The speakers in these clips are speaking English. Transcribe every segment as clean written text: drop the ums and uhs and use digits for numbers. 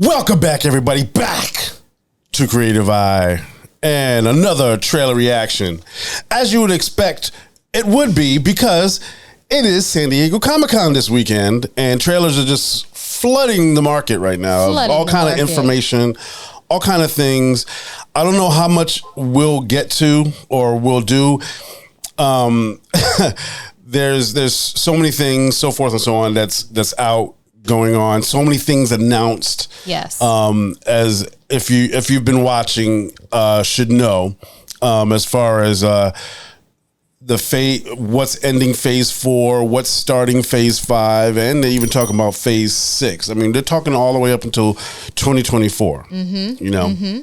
Welcome back, everybody, back to Creative Eye and another trailer reaction. As you would expect, it would be because it is San Diego Comic-Con this weekend, and trailers are just flooding the market right now. All kind of information, all kind of things. I don't know how much we'll get to or we'll do. There's so many things, so forth and so on that's out. Going on, so many things announced. Yes. As if you've been watching, should know. As far as what's ending phase 4, what's starting phase 5, and they're even talking about phase 6. I mean, they're talking all the way up until 2024. Mm-hmm. You know. Mm-hmm.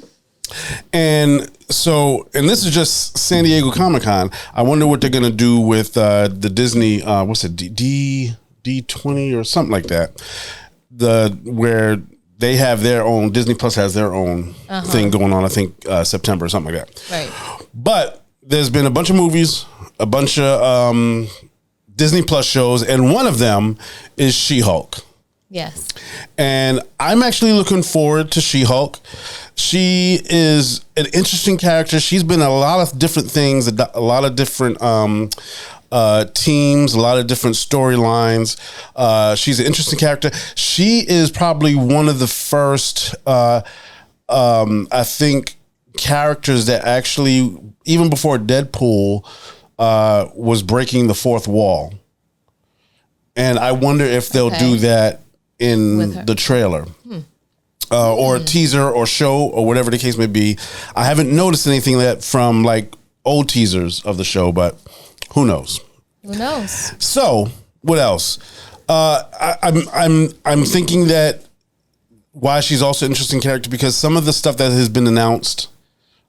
And so, and this is just San Diego Comic-Con. I wonder what they're gonna do with the Disney. What's it? D20 or something like that, where they have their own, Disney Plus has their own thing going on, I think September or something like that. Right. But there's been a bunch of movies, a bunch of Disney Plus shows, and one of them is She-Hulk. Yes. And I'm actually looking forward to She-Hulk. She is an interesting character. She's been in a lot of different things, a lot of different teams, a lot of different storylines. She's an interesting character. She is probably one of the first, I think, characters that actually, even before Deadpool, was breaking the fourth wall. And I wonder if they'll do that in the trailer. Or a teaser or show or whatever the case may be. I haven't noticed anything that from like old teasers of the show, but who knows? Who knows? So, what else? I'm thinking that why she's also an interesting character because some of the stuff that has been announced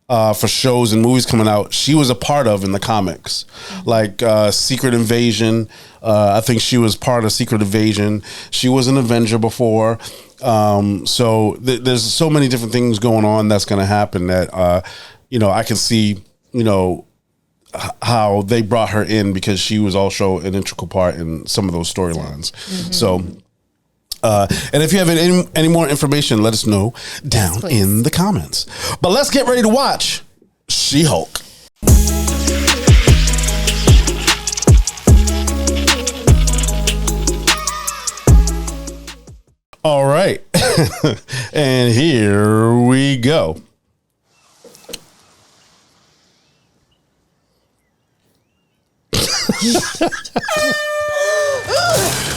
for shows and movies coming out, she was a part of in the comics, like Secret Invasion. I think she was part of Secret Invasion. She was an Avenger before. So there's so many different things going on that's going to happen that I can see how they brought her in because she was also an integral part in some of those storylines. Mm-hmm. So, and if you have any more information, let us know down in the comments. But let's get ready to watch She-Hulk. All right. And here we go.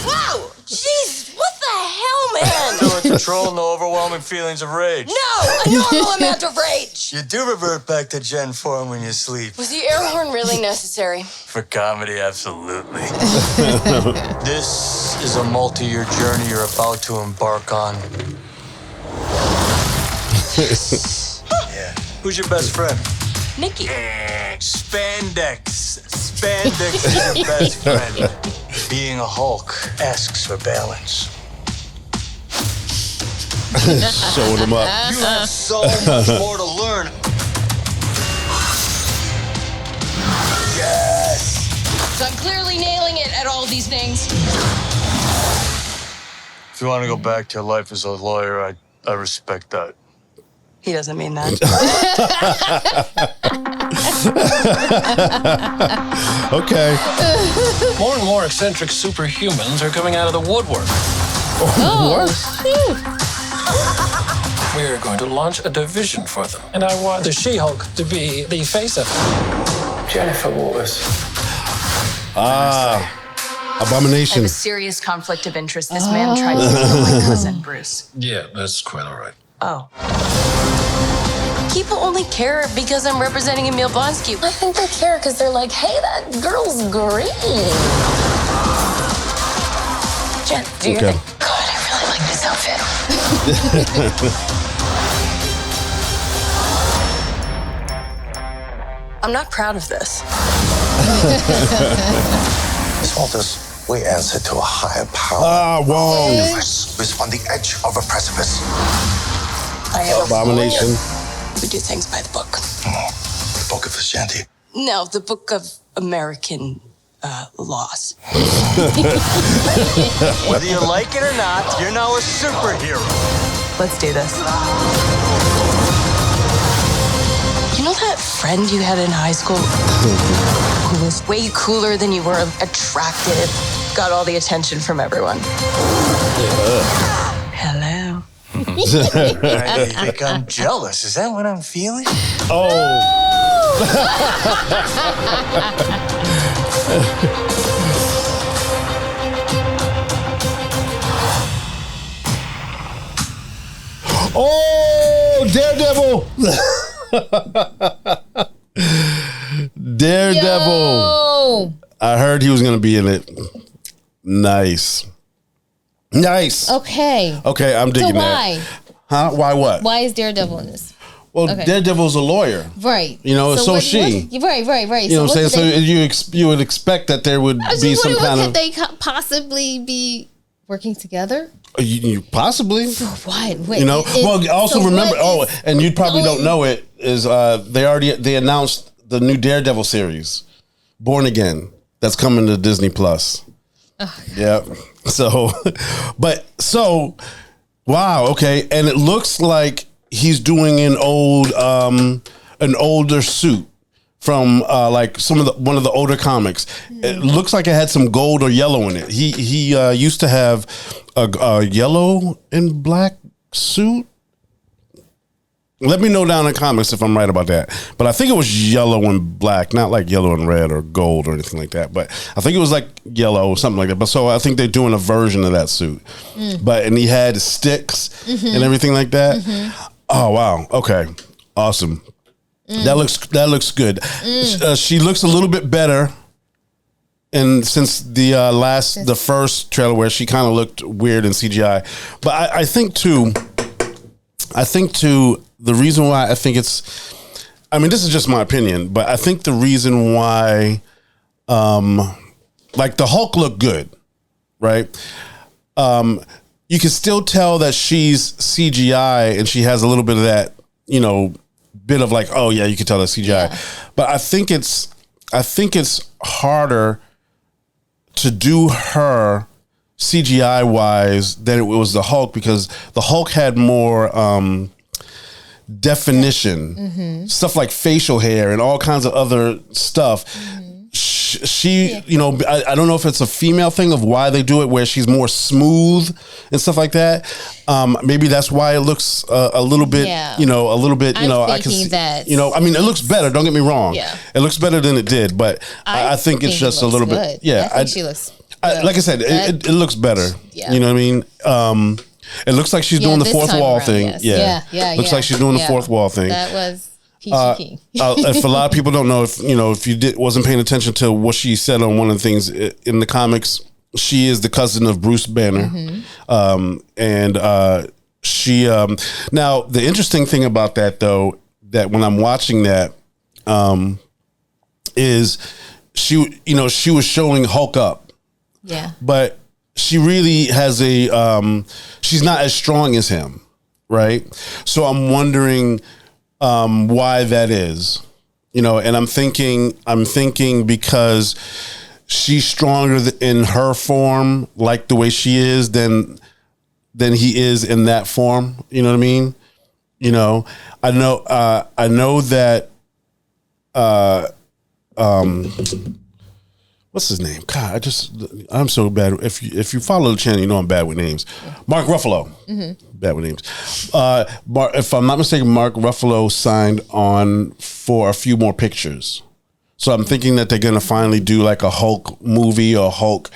Wow! Jeez, what the hell, man? Still in control and the overwhelming feelings of rage. No! A normal amount of rage! You do revert back to Gen form when you sleep. Was the air horn really necessary? For comedy, absolutely. This is a multi-year journey you're about to embark on. Yeah. Who's your best friend? Nikki. Spandex. Spandex is your best friend. Being a Hulk asks for balance. Showing them up. You have so much more to learn. Yes! So I'm clearly nailing it at all these things. If you want to go back to your life as a lawyer, I respect that. He doesn't mean that. Okay. More and more eccentric superhumans are coming out of the woodwork. We're going to launch a division for them. And I want the She-Hulk to be the face of it. Jennifer Waters. I Abomination. have a serious conflict of interest. This man tried to kill my cousin, Bruce. Yeah, that's quite all right. Oh. People only care because I'm representing Emil Blonsky. I think they care because they're like, hey, that girl's green. Jen, do you think? God, I really like this outfit. I'm not proud of this. Miss Walters, we answer to a higher power. Wrong. The universe is on the edge of a precipice. I have Abomination. We do things by the book. The Book of Ashanti. No, the Book of American laws. Whether you like it or not, you're now a superhero. Let's do this. You know that friend you had in high school who was way cooler than you were, attractive, got all the attention from everyone? Hello. I think I'm jealous. Is that what I'm feeling? Oh, Daredevil. Daredevil. Yo. I heard he was going to be in it. Nice. Okay. Okay, I'm digging So why? that. Huh? Why what? Why is Daredevil in this? Well, Okay. Daredevil's a lawyer. Right. You know, so is she. Right. You know what I'm saying? So you would expect that there would be some kind could of... they possibly be working together? Possibly. For what? Wait, You know, well, also so remember. what is And you probably going- don't know it is they announced the new Daredevil series, Born Again, that's coming to Disney Plus. Yeah. So, wow. Okay, and it looks like he's doing an older suit from like one of the older comics. It looks like it had some gold or yellow in it. He used to have a yellow and black suit. Let me know down in the comments if I'm right about that. But I think it was yellow and black, not like yellow and red or gold or anything like that. But I think it was like yellow or something like that. But so I think they're doing a version of that suit. And he had sticks and everything like that. Oh wow. Okay. Awesome. That looks good. She looks a little bit better. And since the first trailer where she kind of looked weird in CGI, but I think too, the reason why I think it's, I mean, this is just my opinion, but I think the reason why, like the Hulk looked good, right? You can still tell that she's CGI and she has a little bit of that, you know, bit of like, oh yeah, you can tell that's CGI. Yeah. But I think it's harder to do her CGI wise than it was the Hulk, because the Hulk had more definition, stuff like facial hair and all kinds of other stuff. She, you know, I don't know if it's a female thing of why they do it, where she's more smooth and stuff like that. Maybe that's why it looks a little bit, you know, a little bit, you know, I can see that, you know, I mean, it looks better. Don't get me wrong. Yeah. It looks better than it did, but I think it's just a little bit. Yeah. I think she looks. Like I said, it looks better. Yeah. You know what I mean? It looks like she's doing the fourth wall thing. Yes. Yeah. Looks like she's doing the fourth wall thing. That was peachy. If a lot of people don't know, if you wasn't paying attention to what she said on one of the things in the comics, she is the cousin of Bruce Banner. She now the interesting thing about that though, that when I'm watching that, is she was showing Hulk up. Yeah. But she really has she's not as strong as him, right? So I'm wondering why that is, you know, and I'm thinking because she's stronger in her form, like the way she is, than he is in that form. You know what I mean? You know, I know that, what's his name? God, I'm so bad. If you follow the channel, you know I'm bad with names. Mark Ruffalo. Bad with names. If I'm not mistaken, Mark Ruffalo signed on for a few more pictures. So I'm thinking that they're going to finally do like a Hulk movie or Hulk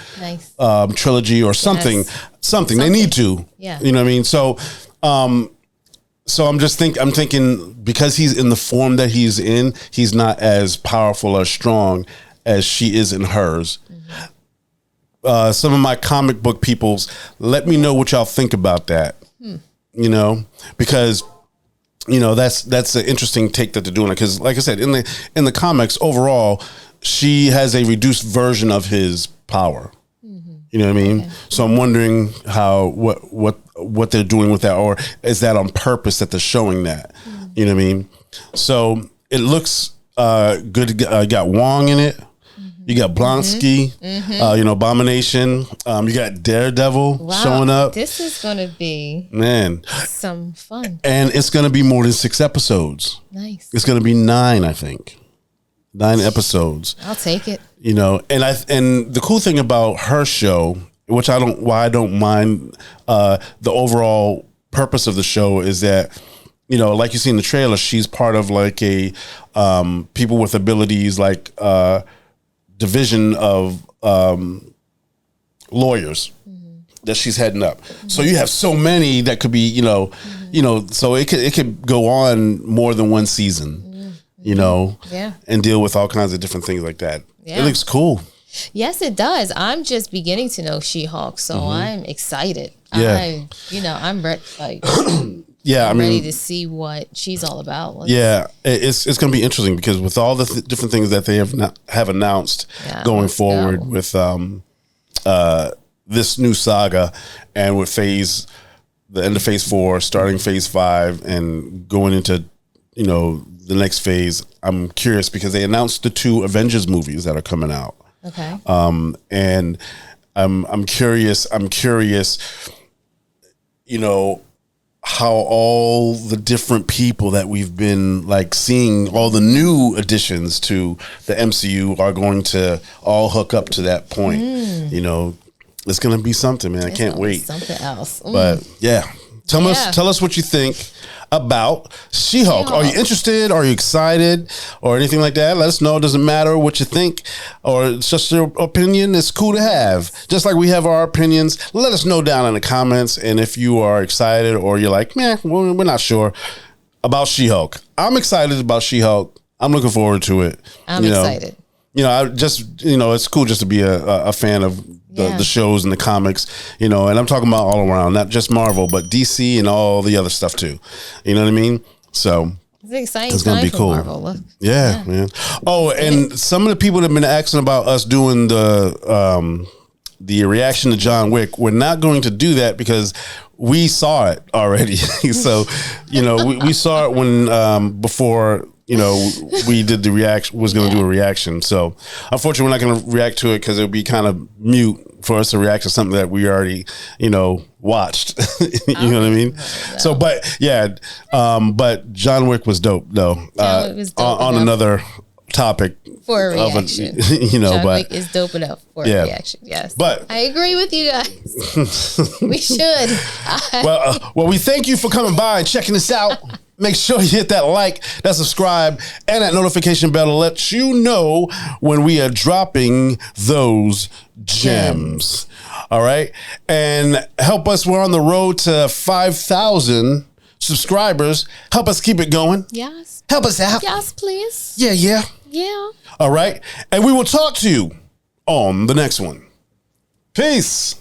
trilogy or something. Something. They need to. Yeah. You know what I mean? So I'm thinking because he's in the form that he's in, he's not as powerful or strong as she is in hers. Some of my comic book peoples, let me know what y'all think about that. You know, because you know that's an interesting take that they're doing. Because, like I said, in the comics overall, she has a reduced version of his power. You know what I mean? Okay. So I'm wondering how what they're doing with that, or is that on purpose that they're showing that? You know what I mean? So it looks good. Got Wong in it. You got Blonsky, Abomination. You got Daredevil showing up. This is going to be Man. some fun. And it's going to be more than 6 episodes. Nice. It's going to be 9, I think. 9 episodes. I'll take it. And the cool thing about her show, which I don't mind, the overall purpose of the show is that, like you see in the trailer, she's part of like a people with abilities, like division of lawyers that she's heading up. So you have so many that could be, so it could go on more than one season, and deal with all kinds of different things like that. Yeah. It looks cool. Yes, it does. I'm just beginning to know She-Hulk, so I'm excited. Yeah. I'm ready. Like, Yeah, I'm ready to see what she's all about. It's going to be interesting because with all the different things that they have announced going forward with this new saga, and with the end of phase 4, starting phase 5, and going into the next phase, I'm curious because they announced the 2 Avengers movies that are coming out. Okay. And I'm curious. How all the different people that we've been like seeing, all the new additions to the MCU are going to all hook up to that point. It's going to be something, man. I can't wait. Something else. But tell us what you think about She-Hulk. Are you interested? Are you excited? Or anything like that? Let us know. It doesn't matter what you think, or it's just your opinion. It's cool to have. Just like we have our opinions, let us know down in the comments. And if you are excited, or you're like, man, we're not sure about She-Hulk. I'm excited about She-Hulk. I'm looking forward to it. I'm excited. It's cool just to be a fan of the shows and the comics, and I'm talking about all around, not just Marvel, but DC and all the other stuff too. You know what I mean? So it's exciting. It's going to be cool. Marvel. Look. Yeah, man. Oh, and some of the people that have been asking about us doing the reaction to John Wick, we're not going to do that because we saw it already. So, we saw it when before. We did the reaction, was going to do a reaction. So unfortunately, we're not going to react to it because it would be kind of mute for us to react to something that we already, watched. You know what I mean? So, but John Wick was dope though. John Wick was dope on another topic. For a reaction. John Wick is dope enough for a reaction. Yes. But I agree with you guys. We should. Well, we thank you for coming by and checking us out. Make sure you hit that like, that subscribe, and that notification bell to let you know when we are dropping those gems. All right? And help us. We're on the road to 5,000 subscribers. Help us keep it going. Yes. Help us out. Yes, please. Yeah. Yeah. All right? And we will talk to you on the next one. Peace.